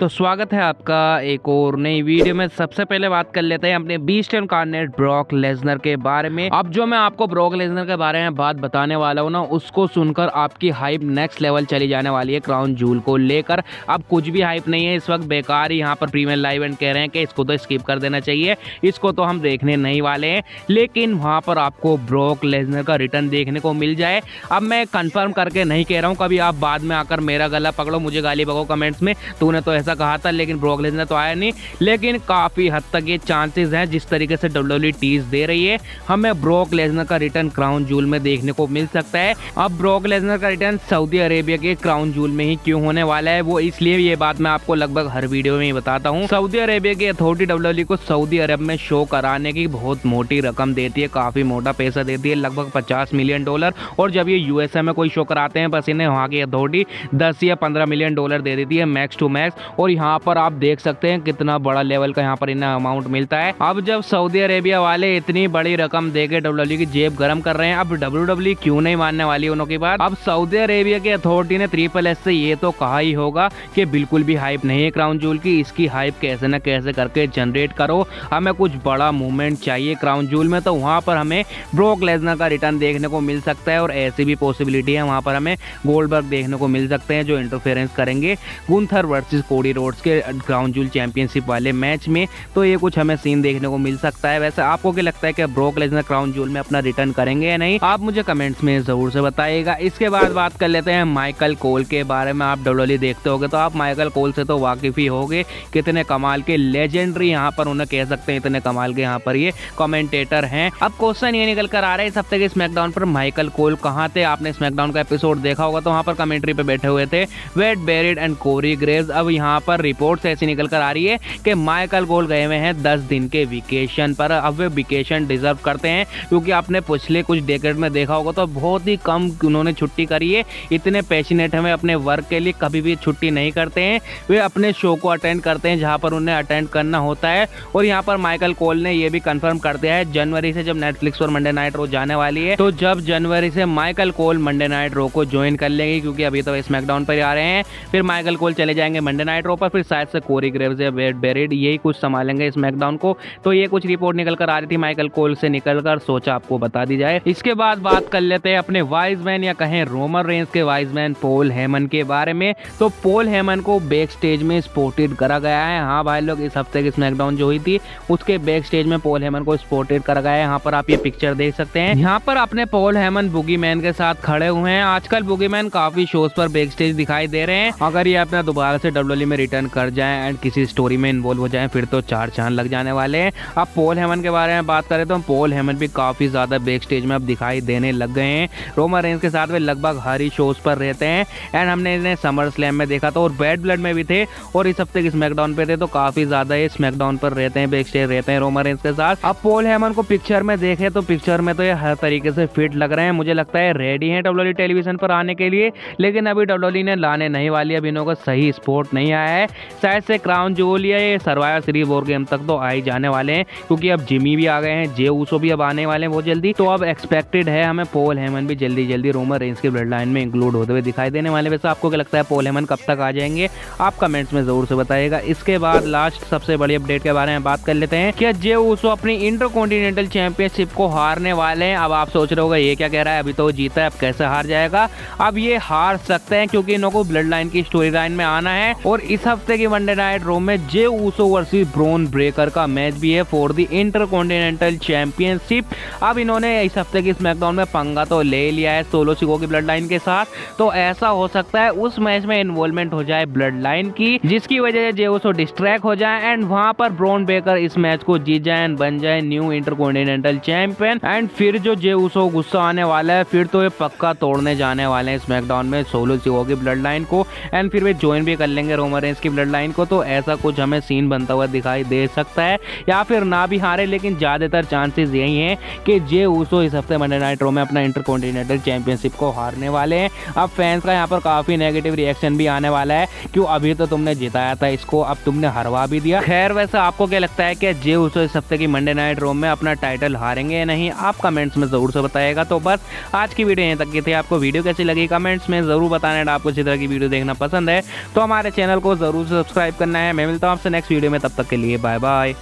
तो स्वागत है आपका एक और नई वीडियो में। सबसे पहले बात कर लेते हैं अपने बीस्ट इनकार्नेट ब्रॉक लेसनर के बारे में। अब जो मैं आपको ब्रॉक लेसनर के बारे में बात बताने वाला हूँ ना, उसको सुनकर आपकी हाइप नेक्स्ट लेवल चली जाने वाली है क्राउन जूल को लेकर। अब कुछ भी हाइप नहीं है इस वक्त, बेकार ही यहाँ पर प्रीमियर लाइव एंड कह रहे हैं कि इसको तो स्किप कर देना चाहिए, इसको तो हम देखने नहीं वाले हैं, लेकिन वहाँ पर आपको ब्रॉक लेसनर का रिटर्न देखने को मिल जाए। अब मैं कंफर्म करके नहीं कह रहा हूँ, कभी आप बाद में आकर मेरा गला पकड़ो, मुझे गाली बको कमेंट्स में, तूने तो ऐसा कहा था, लेकिन ब्रॉक लेसनर तो आया नहीं। लेकिन काफी हद तक ये चांसेस हैं, जिस तरीके से डब्ल्यूडब्ल्यूई टीज दे रही है, हमें ब्रॉक लेसनर का रिटर्न क्राउन जूल में देखने को मिल सकता है। अब ब्रॉक लेसनर का रिटर्न सऊदी अरेबिया के क्राउन जूल में ही क्यों होने वाला है, वो इसलिए ये बात मैं आपको लगभग हर वीडियो में ही बताता हूँ। सऊदी अरेबिया की अथॉरिटी डब्ल्यूडब्ल्यूई को सऊदी अरब में शो कराने की बहुत मोटी रकम देती है, काफी मोटा पैसा देती है, लगभग $50 मिलियन। और जब ये यूएसए में कोई शो कराते हैं, बस इन्हें वहाँ की अथॉरिटी 10 या $15 मिलियन दे देती है मैक्स टू मैक्स। और यहाँ पर आप देख सकते हैं कितना बड़ा लेवल का यहाँ पर इन्हें अमाउंट मिलता है। अब जब सऊदी अरेबिया वाले इतनी बड़ी रकम देके डब्ल्यूडब्ल्यूई की जेब गर्म कर रहे हैं, अब डब्ल्यूडब्ल्यूई क्यों नहीं मानने वाली उनकी बात। अब सऊदी अरेबिया की अथॉरिटी ने ट्रिपल एस से ये तो कहा ही होगा कि बिल्कुल भी हाइप नहीं है क्राउन जूल की, इसकी हाइप कैसे न कैसे करके जनरेट करो, हमें कुछ बड़ा मूवमेंट चाहिए क्राउन जूल में। तो वहाँ पर हमें ब्रॉक लेसनर का रिटर्न देखने को मिल सकता है, और ऐसी भी पॉसिबिलिटी है वहाँ पर हमें गोल्डबर्ग देखने को मिल सकते हैं जो इंटरफेरेंस करेंगे गुंथर वर्सेस कोडी रोड्स के क्राउन जूल चैंपियनशिप वाले मैच में। तो ये कुछ हमें सीन देखने को मिल सकता है। वैसे आपको क्या लगता है कि ब्रॉक लेसनर क्राउन जूल में अपना रिटर्न करेंगे या नहीं, आप मुझे कमेंट्स में जरूर से बताइएगा। इसके बाद बात कर लेते हैं माइकल कोल के बारे में। आप डब्ल्यूडब्ल्यूई देखते होगे तो आप माइकल कोल से तो वाकिफ ही होगे, कितने कमाल के लेजेंडरी यहाँ पर उन्हें कह सकते हैं, इतने कमाल के यहाँ पर ये कमेंटेटर हैं। अब क्वेश्चन ये निकल कर आ रहा है इस हफ्ते के स्मैकडाउन पर, माइकल कोल कहाँ थे। आपने स्मैकडाउन का एपिसोड देखा होगा तो वहाँ पर कमेंट्री पे बैठे हुए थे वेड बेरिड एंड कोरी ग्रेव्स। अब यहाँ पर रिपोर्ट्स ऐसी निकल कर आ रही है कि माइकल कोल गए हुए हैं 10 दिन के वेकेशन पर। अब वे वेकेशन डिजर्व करते हैं, क्योंकि आपने पिछले कुछ डेकेड में देखा होगा तो बहुत ही कम उन्होंने छुट्टी करी है। इतने पैशनेट हैं अपने वर्क के लिए, कभी भी छुट्टी नहीं करते हैं, वे अपने शो को अटेंड करते हैं जहां पर उन्हें अटेंड करना होता है। और यहाँ पर माइकल कोल ने यह भी कंफर्म कर दिया है, जनवरी से जब नेटफ्लिक्स पर मंडे नाइट रो जाने वाली है, तो जब जनवरी से माइकल कोल मंडे नाइट रो को ज्वाइन कर लेंगे, क्योंकि अभी तो स्मैकडाउन पर आ रहे हैं, फिर माइकल कोल चले जाएंगे मंडे नाइट रो पर, फिर शायद से कोरी ग्रेव्स या वेड बेरिड यही कुछ संभालेंगे स्मैकडाउन को। तो ये कुछ रिपोर्ट निकल कर आ रही थी माइकल कोल से निकलकर, सोचा आपको बता दी जाए। इसके बाद बात कर लेते हैं अपने वाइज मैन या कहें रोमन रेंस के वाइज मैन पॉल हेमन के बारे में। तो पॉल हेमन को बैक स्टेज में स्पॉटेड करा गया है। हाँ भाई लोग, इस हफ्ते की स्मैकडाउन जो हुई थी उसके बैक स्टेज में पॉल हेमन को स्पॉटेड करा गया है। यहाँ पर आप ये पिक्चर देख सकते हैं, यहाँ पर अपने पॉल हेमन बुगी मैन के साथ खड़े हुए हैं। आजकल बुगी मैन काफी शोज पर बैक स्टेज दिखाई दे रहे हैं। अगर ये अपना दोबारा से डब्ल्यूडब्ल्यूई में रिटर्न कर जाए एंड किसी स्टोरी में इन्वॉल्व हो जाए, फिर तो 4 चांद लग जाने वाले हैं। अब पॉल हेमन के बारे में बात करें तो पॉल हेमन भी काफी ज्यादा बैक स्टेज में अब दिखाई देने लग गए हैं। रोमन रेंस के साथ वे लगभग हर ही शोज पर रहते हैं, एंड हमने इन्हें समर स्लैम में देखा था और बैड ब्लड में भी थे, और इस हफ्ते की स्मैकडाउन पे थे, तो काफी ज्यादा ये स्मैकडाउन पर रहते हैं, बैक स्टेज रहते हैं रोमन रेंस के साथ। अब पॉल हेमन को पिक्चर में देखे तो पिक्चर में तो ये हर तरीके से फिट लग रहे हैं, मुझे लगता है रेडी है डब्ल्यूडब्ल्यूई टेलीविजन पर आने के लिए, लेकिन अभी डब्ल्यूडब्ल्यूई ने लाने नहीं वाली, अभी इन्हों का सही स्पोर्ट नहीं आया है। शायद से क्राउन जूल या ये सर्वाइवर सीरीज वॉर गेम तक तो आ ही जाने वाले हैं, क्योंकि अब जिमी भी आ गए हैं, जे ऊसो भी अब आने वाले हैं बहुत जल्दी। तो अब एक्सपेक्टेड है हमें पॉल हेमन भी जल्दी जल्दी रोमन रेंस के ब्लड लाइन में इंक्लूड होते हुए दिखाई देने वाले। वैसे आपको क्या लगता है पॉल हेमन कब तक आ जाएंगे, आप कमेंट्स में जरूर से बताइएगा। इसके बाद लास्ट सबसे बड़ी अपडेट के बारे में बात कर लेते हैं कि जे ऊसो अपनी इंटरकॉन्टिनेंटल चैंपियनशिप को हारने वाले हैं। अब आप सोच रहे होगा ये क्या कह रहा है, अभी तो जीता है, अब कैसे हार जाएगा। अब ये हार सकते हैं, क्योंकि इन्हों को ब्लड लाइन की स्टोरी लाइन में आना है, और इस हफ्ते की मंडे नाइट रो में Jey Uso versus Bron Breakker का मैच भी है फॉर द इंटरकॉन्टिनेंटल चैंपियनशिप। अब इन्होंने इस हफ्ते की स्मैकडाउन में पंगा तो ले लिया है सोलो सिको की ब्लड लाइन के साथ, तो ऐसा हो सकता है उस मैच में इन्वॉल्वमेंट हो जाए ब्लड लाइन की, जिसकी वजह से जे ऊसो डिस्ट्रैक्ट हो जाए, एंड वहां पर ब्रॉन ब्रेकर इस मैच को जीत जाए एंड बन जाए न्यू इंटरकॉन्टिनेंटल चैंपियन। एंड फिर जो जे ऊसो गुस्सा आने वाला है, फिर तो ये पक्का तोड़ने जाने वाले हैं स्मैकडाउन में सोलो सिको की ब्लड लाइन को, एंड फिर वे ज्वाइन भी कर लेंगे रोमन रेंस की ब्लड लाइन को। तो ऐसा कुछ हमें सीन बनता हुआ दिखाई दे सकता है, या फिर ना भी हारे, लेकिन ज्यादातर चांसेस यही हैं कि जे ऊसो इस हफ्ते मंडे नाइट रो में अपना इंटरकॉन्टिनेंटल चैंपियनशिप को हारने वाले हैं। अब फैंस का यहाँ पर काफी नेगेटिव रिएक्शन भी आने वाला है, क्यों अभी तो तुमने जिताया था इसको, अब तुमने हरवा भी दिया। खैर वैसे आपको क्या लगता है कि जे ऊसो इस हफ्ते की मंडे नाइट रो में अपना टाइटल हारेंगे या नहीं, आप कमेंट्स में जरूर से बताइएगा। तो बस आज की वीडियो यहीं तक की थी। आपको वीडियो कैसी लगी कमेंट्स में जरूर बताना। आपको इसी तरह की वीडियो देखना पसंद है तो हमारे चैनल को को जरूर सब्सक्राइब करना है। मैं मिलता हूँ आपसे नेक्स्ट वीडियो में, तब तक के लिए बाय बाय।